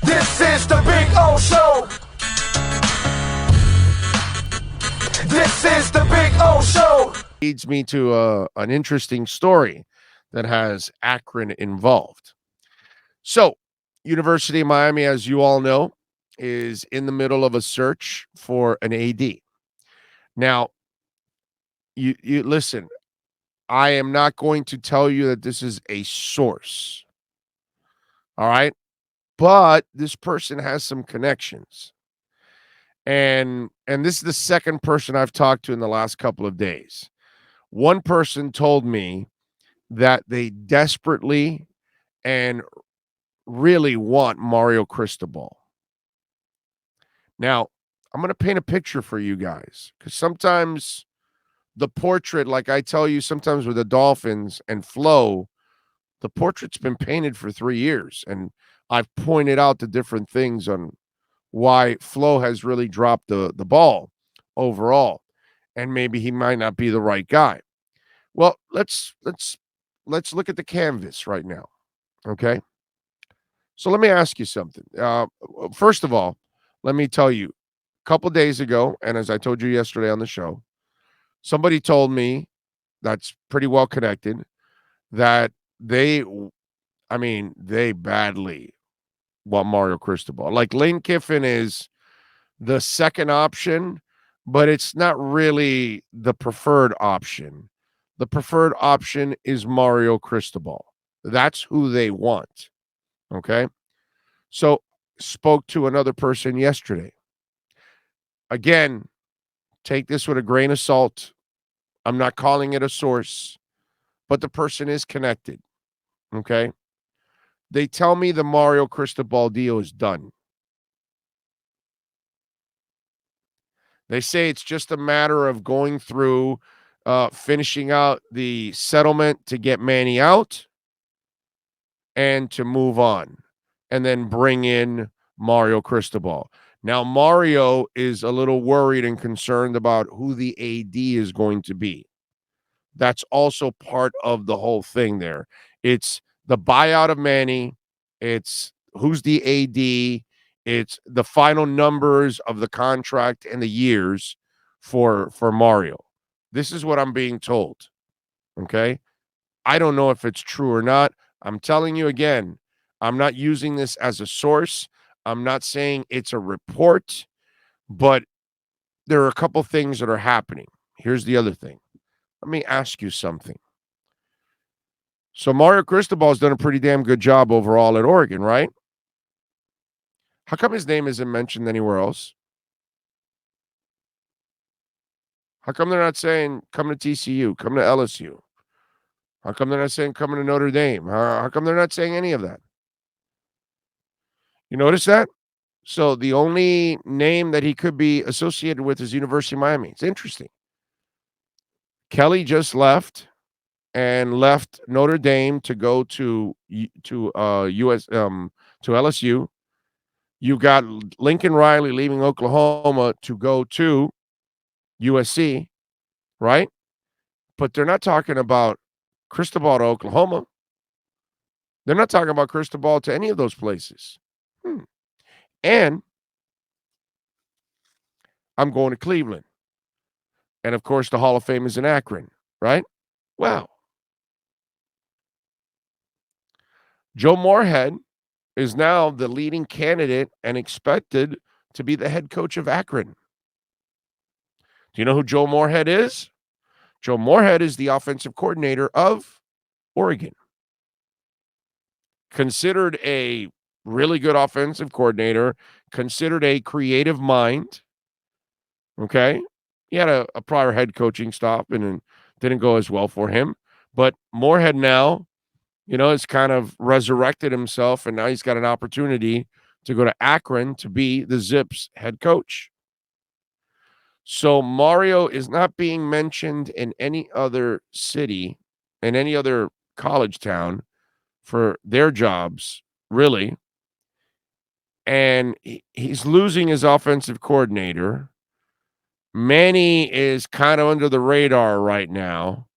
This is the Big O Show. This is the Big O Show. Leads me to an interesting story that has Akron involved. So, University of Miami, as you all know, is in the middle of a search for an AD. Now, you listen, I am not going to tell you that this is a source. All right? But this person has some connections. And this is the second person I've talked to in the last couple of days. One person told me that they desperately and really want Mario Cristobal. Now, I'm going to paint a picture for you guys because sometimes the portrait, like I tell you, sometimes with the Dolphins and Flo, the portrait's been painted for 3 years. And I've pointed out the different things on why Flo has really dropped the ball overall. And maybe he might not be the right guy. Well, let's look at the canvas right now. Okay. So let me ask you something. First of all, let me tell you, a couple days ago, and as I told you yesterday on the show, somebody told me that's pretty well connected that they badly want Mario Cristobal. Like Lane Kiffin is the second option, but it's not really the preferred option. The preferred option is Mario Cristobal. That's who they want. Okay. So spoke to another person yesterday. Again, take this with a grain of salt. I'm not calling it a source, but the person is connected. Okay. They tell me the Mario Cristobal deal is done. They say it's just a matter of going through, finishing out the settlement to get Manny out and to move on and then bring in Mario Cristobal. Now, Mario is a little worried and concerned about who the AD is going to be. That's also part of the whole thing there. It's the buyout of Manny. It's who's the AD. It's the final numbers of the contract and the years for Mario. This is what I'm being told. Okay. I don't know if it's true or not. I'm telling you again, I'm not using this as a source. I'm not saying it's a report, but there are a couple things that are happening. Here's the other thing. Let me ask you something. So Mario Cristobal has done a pretty damn good job overall at Oregon, right? How come his name isn't mentioned anywhere else? How come they're not saying come to TCU, come to LSU? How come they're not saying come to Notre Dame? How come they're not saying any of that? You notice that? So the only name that he could be associated with is University of Miami. It's interesting. Kelly just left and left Notre Dame to go to US to LSU. You got Lincoln Riley leaving Oklahoma to go to USC, right? But they're not talking about Cristobal to Oklahoma. They're not talking about Cristobal to any of those places. And I'm going to Cleveland. And of course, the Hall of Fame is in Akron, right? Wow. Joe Moorhead is now the leading candidate and expected to be the head coach of Akron. Do you know who Joe Moorhead is? Joe Moorhead is the offensive coordinator of Oregon. Considered a really good offensive coordinator, considered a creative mind. Okay. He had a prior head coaching stop and it didn't go as well for him. But Moorhead now, has kind of resurrected himself, and now he's got an opportunity to go to Akron to be the Zips head coach. So Mario is not being mentioned in any other city, in any other college town for their jobs, really. And he's losing his offensive coordinator. Manny is kind of under the radar right now.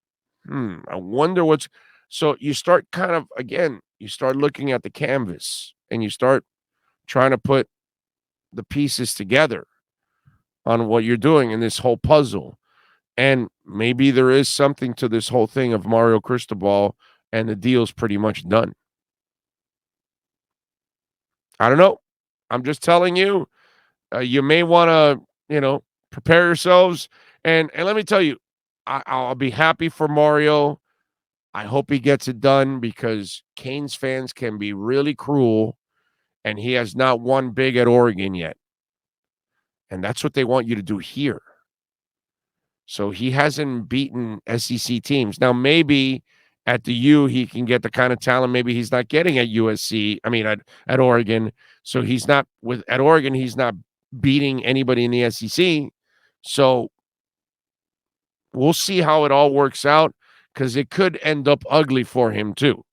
I wonder what's so you start kind of again, you start looking at the canvas and you start trying to put the pieces together on what you're doing in this whole puzzle. And maybe there is something to this whole thing of Mario Cristobal and the deal's pretty much done. I don't know. I'm just telling you, you may want to, prepare yourselves. And let me tell you, I'll be happy for Mario. I hope he gets it done because Canes fans can be really cruel, and he has not won big at Oregon yet. And that's what they want you to do here. So he hasn't beaten SEC teams. Now, maybe at the U, he can get the kind of talent maybe he's not getting at USC. I mean, at Oregon. So he's not at Oregon, he's not beating anybody in the SEC. So we'll see how it all works out because it could end up ugly for him too.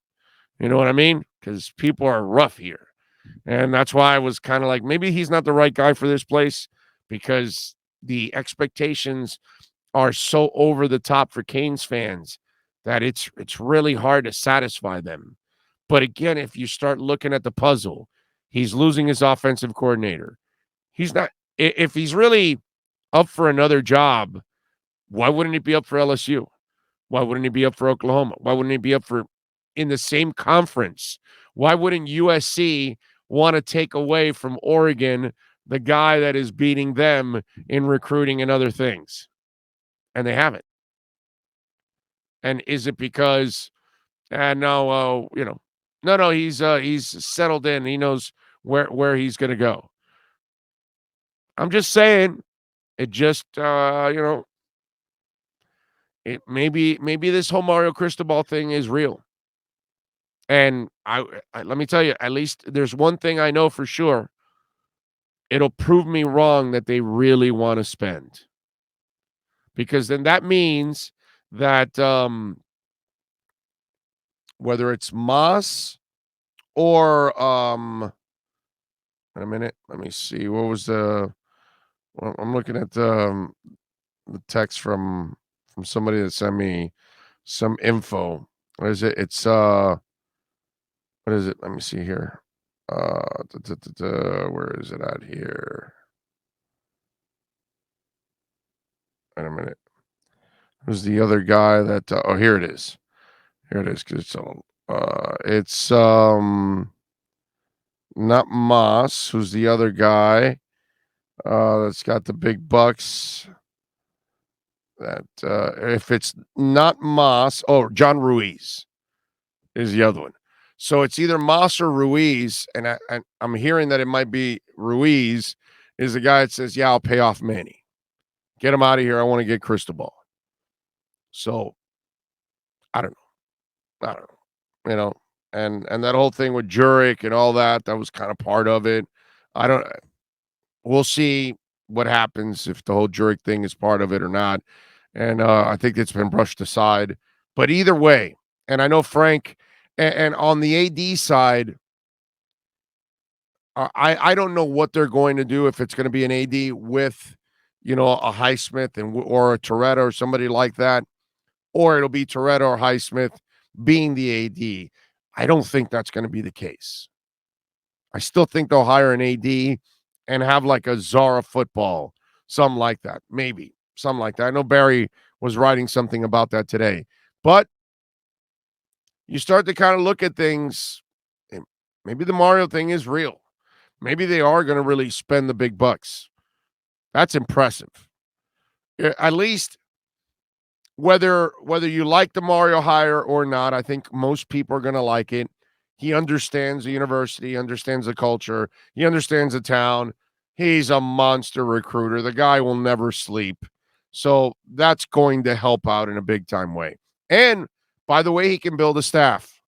You know what I mean? Because people are rough here. And that's why I was kind of like, maybe he's not the right guy for this place because the expectations are so over the top for Canes fans that it's really hard to satisfy them. But again, if you start looking at the puzzle, he's losing his offensive coordinator. He's not, if he's really up for another job, why wouldn't he be up for LSU? Why wouldn't he be up for Oklahoma? Why wouldn't he be up for in the same conference? Why wouldn't USC want to take away from Oregon the guy that is beating them in recruiting and other things? And they haven't. And is it because, no, no, he's settled in. He knows where he's going to go. I'm just saying, it just, it maybe this whole Mario Cristobal thing is real. And I let me tell you, at least there's one thing I know for sure. It'll prove me wrong that they really want to spend. Because then that means that whether it's Moss or in a minute, let me see. What was I'm looking at the text from somebody that sent me some info. What is it? It's what is it? Let me see here. Where is it at here? Wait a minute. Who's the other guy that? Oh, here it is. Here it is. Because it's not Moss. Who's the other guy? That's got the big bucks. That if it's not Moss, John Ruiz is the other one. So it's either Moss or Ruiz, and I'm hearing that it might be Ruiz is the guy that says, "Yeah, I'll pay off Manny, get him out of here. I want to get Cristobal." So I don't know, and that whole thing with Jurek and all that was kind of part of it. We'll see what happens if the whole Jurek thing is part of it or not. And I think it's been brushed aside. But either way, and I know Frank, and on the AD side, I don't know what they're going to do if it's going to be an AD with, a Highsmith or a Toretta or somebody like that, or it'll be Toretta or Highsmith being the AD. I don't think that's going to be the case. I still think they'll hire an AD and have like a Zara football, something like that, maybe something like that. I know Barry was writing something about that today, but you start to kind of look at things. Maybe the Mario thing is real. Maybe they are going to really spend the big bucks. That's impressive. At least whether you like the Mario hire or not, I think most people are going to like it. He understands the university, he understands the culture, he understands the town. He's a monster recruiter. The guy will never sleep. So that's going to help out in a big time way. And by the way, he can build a staff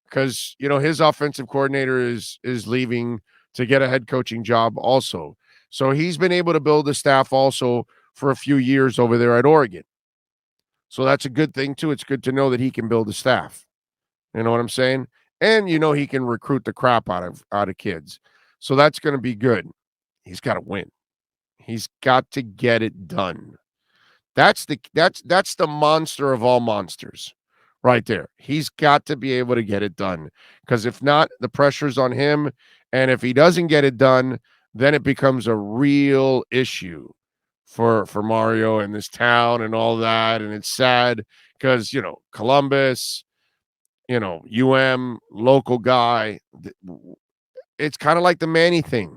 because, his offensive coordinator is leaving to get a head coaching job also. So he's been able to build a staff also for a few years over there at Oregon. So that's a good thing too. It's good to know that he can build a staff. You know what I'm saying? And he can recruit the crap out of kids. So that's going to be good. He's got to win. He's got to get it done. That's the monster of all monsters right there. He's got to be able to get it done because if not, the pressure's on him And if he doesn't get it done, then it becomes a real issue for Mario and this town and all that. And it's sad because, Columbus, local guy. It's kind of like the Manny thing.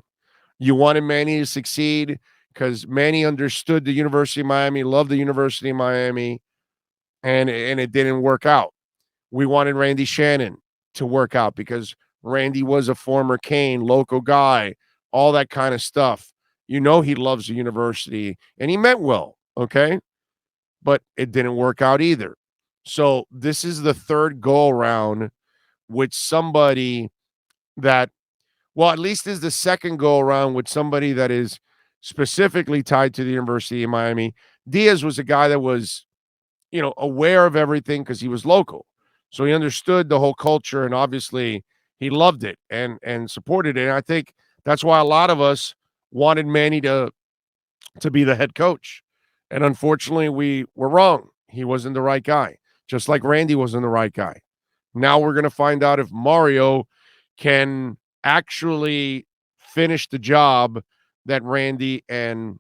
You wanted Manny to succeed because Manny understood the University of Miami, loved the University of Miami, and it didn't work out. We wanted Randy Shannon to work out because Randy was a former Cane, local guy, all that kind of stuff. He loves the university, and he meant well, okay? But it didn't work out either. So this is the third go around with somebody that, well, at least is the second go around with somebody that is specifically tied to the University of Miami. Diaz was a guy that was, aware of everything because he was local. So he understood the whole culture, and obviously he loved it and supported it. And I think that's why a lot of us wanted Manny to be the head coach. And unfortunately, we were wrong. He wasn't the right guy, just like Randy wasn't the right guy. Now we're going to find out if Mario can actually finish the job that Randy and,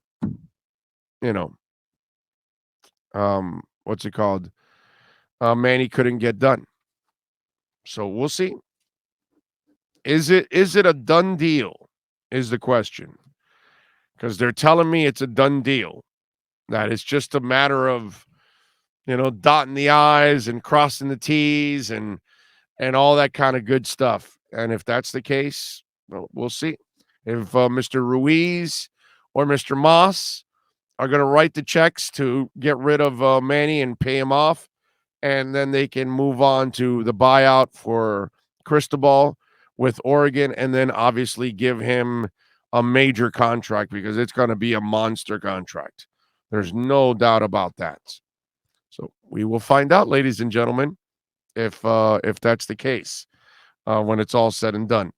what's it called? Manny couldn't get done. So we'll see. Is it a done deal? Is the question. Because they're telling me it's a done deal. That it's just a matter of, dotting the I's and crossing the T's and all that kind of good stuff. And if that's the case, well, we'll see. If Mr. Ruiz or Mr. Moss are going to write the checks to get rid of Manny and pay him off, and then they can move on to the buyout for Cristobal with Oregon, and then obviously give him a major contract because it's going to be a monster contract. There's no doubt about that. So we will find out, ladies and gentlemen, if that's the case when it's all said and done.